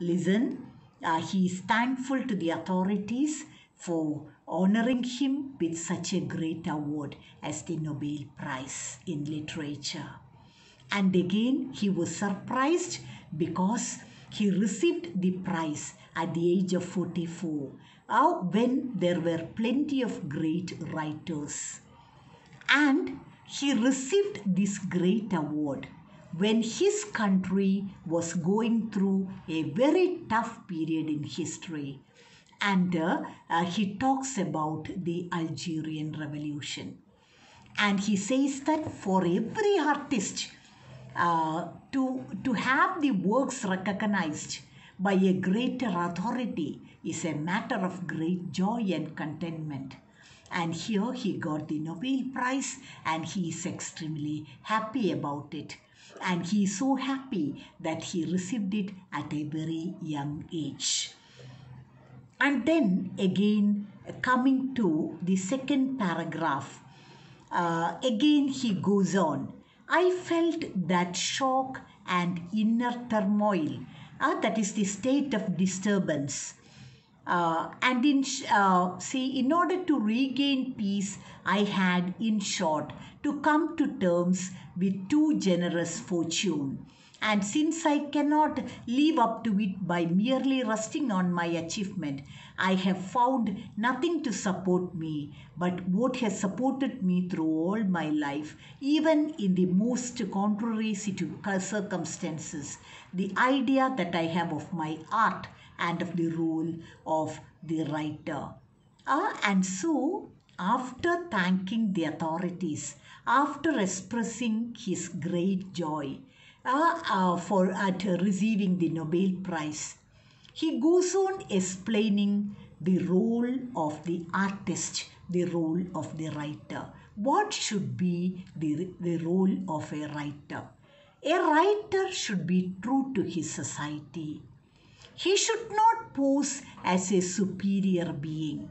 listen, he is thankful to the authorities for honoring him with such a great award as the Nobel Prize in Literature. And again, he was surprised because he received the prize at the age of 44, when there were plenty of great writers. And he received this great award when his country was going through a very tough period in history. And he talks about the Algerian Revolution. And he says that for every artist to have the works recognized by a greater authority is a matter of great joy and contentment. And here he got the Nobel Prize and he is extremely happy about it. And he is so happy that he received it at a very young age. And then again, coming to the second paragraph, again he goes on. I felt that shock and inner turmoil, that is the state of disturbance. In order to regain peace, I had, in short, to come to terms with too generous fortune. And since I cannot live up to it by merely resting on my achievement, I have found nothing to support me but what has supported me through all my life, even in the most contrary circumstances, the idea that I have of my art and of the role of the writer. And so, after thanking the authorities, after expressing his great joy for receiving the Nobel Prize, he goes on explaining the role of the artist, the role of the writer. What should be the role of a writer? A writer should be true to his society. He should not pose as a superior being.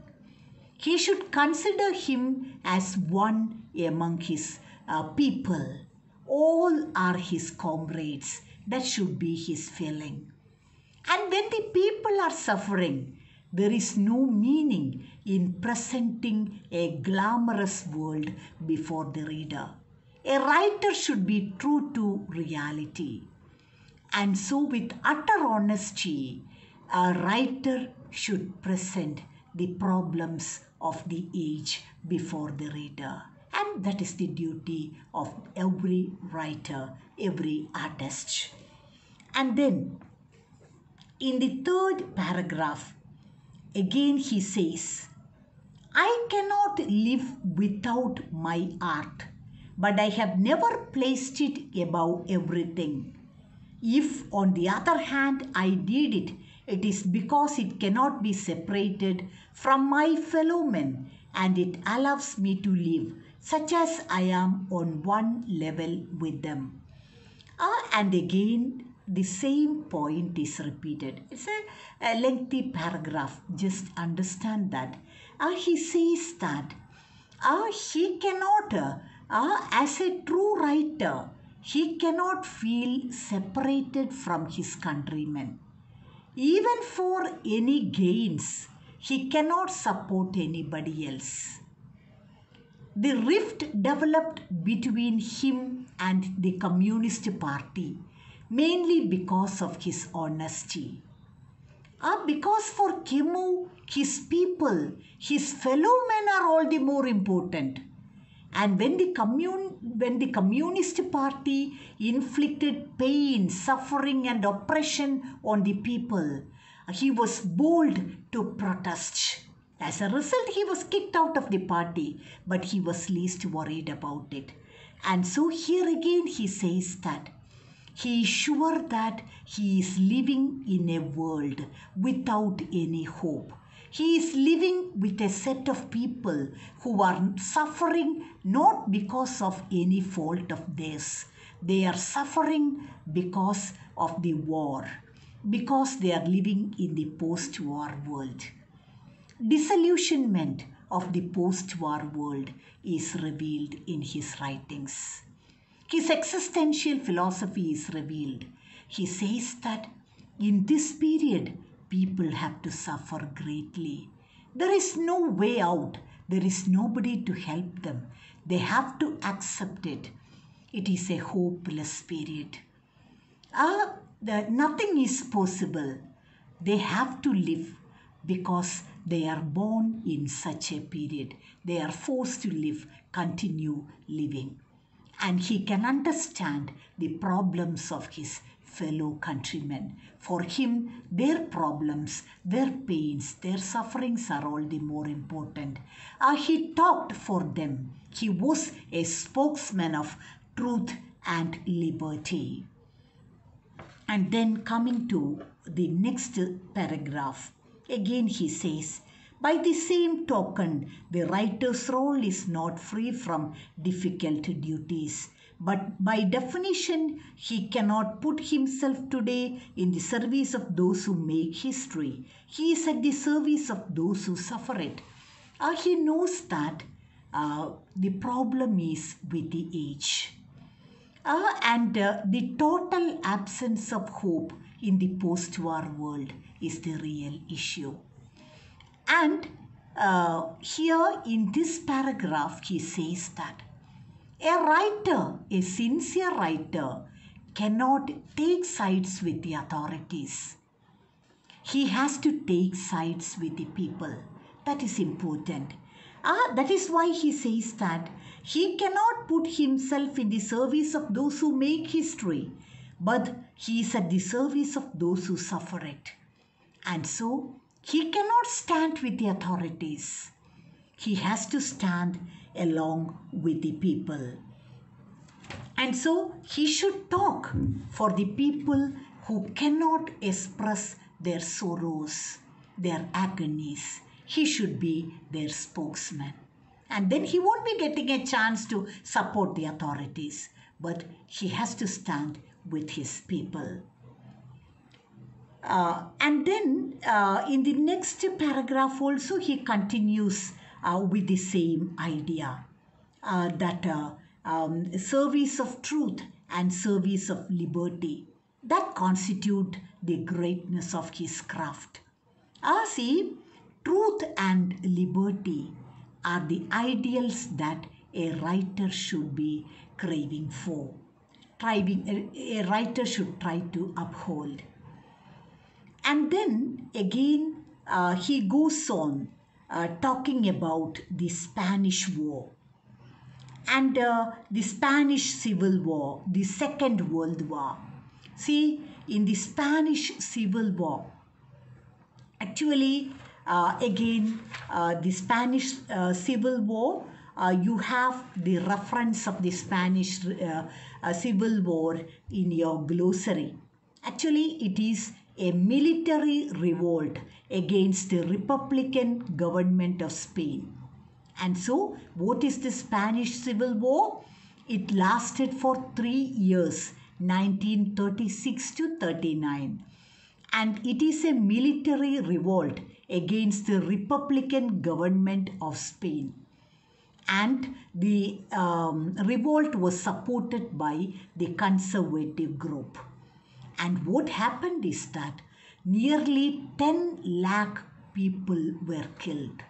He should consider him as one among his people. All are his comrades. That should be his feeling. And when the people are suffering, there is no meaning in presenting a glamorous world before the reader. A writer should be true to reality. And so with utter honesty, a writer should present the problems of the age before the reader. And that is the duty of every writer, every artist. And then, in the third paragraph, again he says, I cannot live without my art, but I have never placed it above everything. If, on the other hand, I did it, it is because it cannot be separated from my fellow men and it allows me to live such as I am on one level with them. And again, the same point is repeated. It's a lengthy paragraph. Just understand that. He says that he cannot, as a true writer, he cannot feel separated from his countrymen. Even for any gains, he cannot support anybody else. The rift developed between him and the Communist Party mainly because of his honesty. Because for Camus, his people, his fellow men are all the more important. And when the Communist Party inflicted pain, suffering and oppression on the people, he was bold to protest. As a result, he was kicked out of the party, but he was least worried about it. And so here again he says that he is sure that he is living in a world without any hope. He is living with a set of people who are suffering not because of any fault of theirs. They are suffering because of the war, because they are living in the post-war world. Disillusionment of the post-war world is revealed in his writings. His existential philosophy is revealed. He says that in this period, people have to suffer greatly. There is no way out. There is nobody to help them. They have to accept it. It is a hopeless period. Nothing is possible. They have to live because they are born in such a period. They are forced to live, continue living. And he can understand the problems of his fellow countrymen. For him, their problems, their pains, their sufferings are all the more important. He talked for them. He was a spokesman of truth and liberty. And then coming to the next paragraph, again he says, by the same token, the writer's role is not free from difficult duties. But by definition, he cannot put himself today in the service of those who make history. He is at the service of those who suffer it. He knows that the problem is with the age. And the total absence of hope in the post-war world is the real issue. And here in this paragraph, he says that a writer, a sincere writer, cannot take sides with the authorities. He has to take sides with the people. That is important. That is why he says that he cannot put himself in the service of those who make history, but he is at the service of those who suffer it. And so, he cannot stand with the authorities. He has to stand along with the people. And so, he should talk for the people who cannot express their sorrows, their agonies. He should be their spokesman. And then he won't be getting a chance to support the authorities, but he has to stand with his people. And then in the next paragraph also he continues with the same idea that service of truth and service of liberty, that constitute the greatness of his craft. See, truth and liberty are the ideals that a writer should be craving for. A writer should try to uphold. And then again he goes on talking about the Spanish War and the Spanish Civil War, the Second World War. See, in the Spanish Civil War, actually again the Spanish Civil War, you have the reference of the Spanish Civil War in your glossary. Actually, it is a military revolt against the Republican government of Spain. And so, what is the Spanish Civil War? It lasted for 3 years, 1936 to 39. And it is a military revolt against the Republican government of Spain. And the revolt was supported by the conservative group. And what happened is that nearly 10 lakh people were killed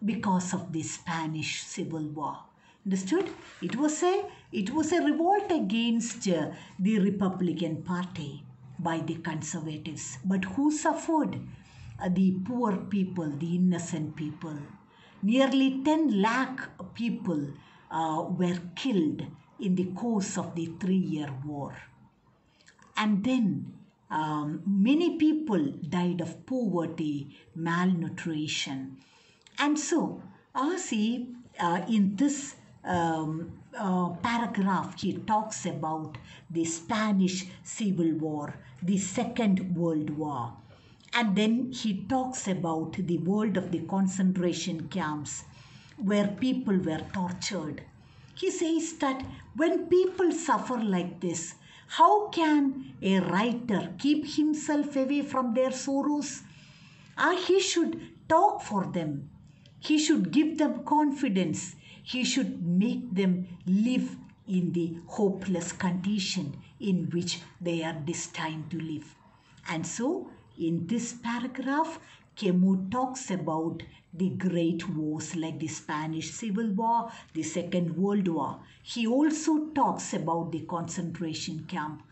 because of the Spanish Civil War. Understood? It was a revolt against the Republican Party by the conservatives. But who suffered? The poor people, the innocent people. Nearly 10 lakh people were killed in the course of the 3-year war. And then many people died of poverty, malnutrition. And so, see, in this paragraph, he talks about the Spanish Civil War, the Second World War. And then he talks about the world of the concentration camps where people were tortured. He says that when people suffer like this, how can a writer keep himself away from their sorrows? He should talk for them. He should give them confidence. He should make them live in the hopeless condition in which they are destined to live. And so, in this paragraph, Camus talks about the great wars like the Spanish Civil War, the Second World War. He also talks about the concentration camp,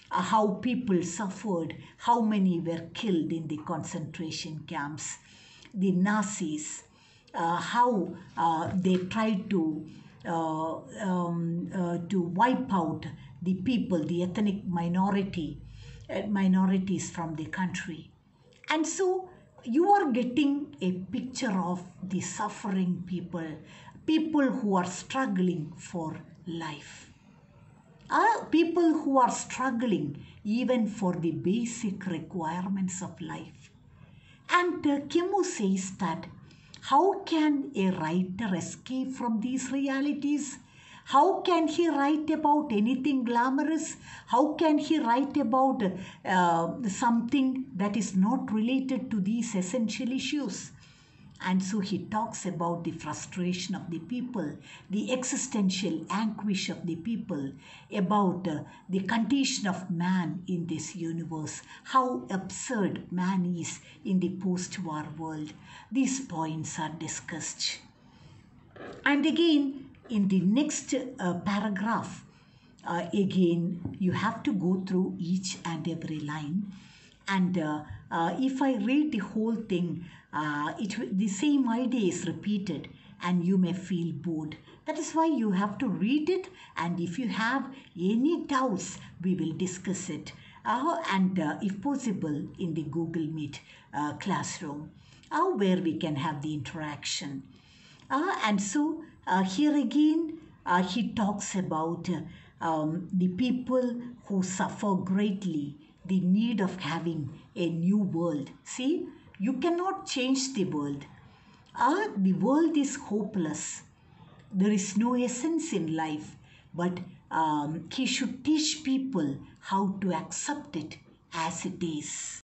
how people suffered, how many were killed in the concentration camps, the Nazis, how they tried to wipe out the people, the ethnic minorities from the country. And so you are getting a picture of the suffering people, people who are struggling for life. People who are struggling even for the basic requirements of life. And Camus says that how can a writer escape from these realities? How can he write about anything glamorous? How can he write about something that is not related to these essential issues? And so he talks about the frustration of the people, the existential anguish of the people, about the condition of man in this universe, how absurd man is in the post-war world. These points are discussed. And again, in the next paragraph, again, you have to go through each and every line. And if I read the whole thing, the same idea is repeated and you may feel bored. That is why you have to read it, and if you have any doubts, we will discuss it. And if possible, in the Google Meet classroom, where we can have the interaction. And so here again, he talks about the people who suffer greatly, the need of having a new world. See, you cannot change the world. The world is hopeless. There is no essence in life, but he should teach people how to accept it as it is.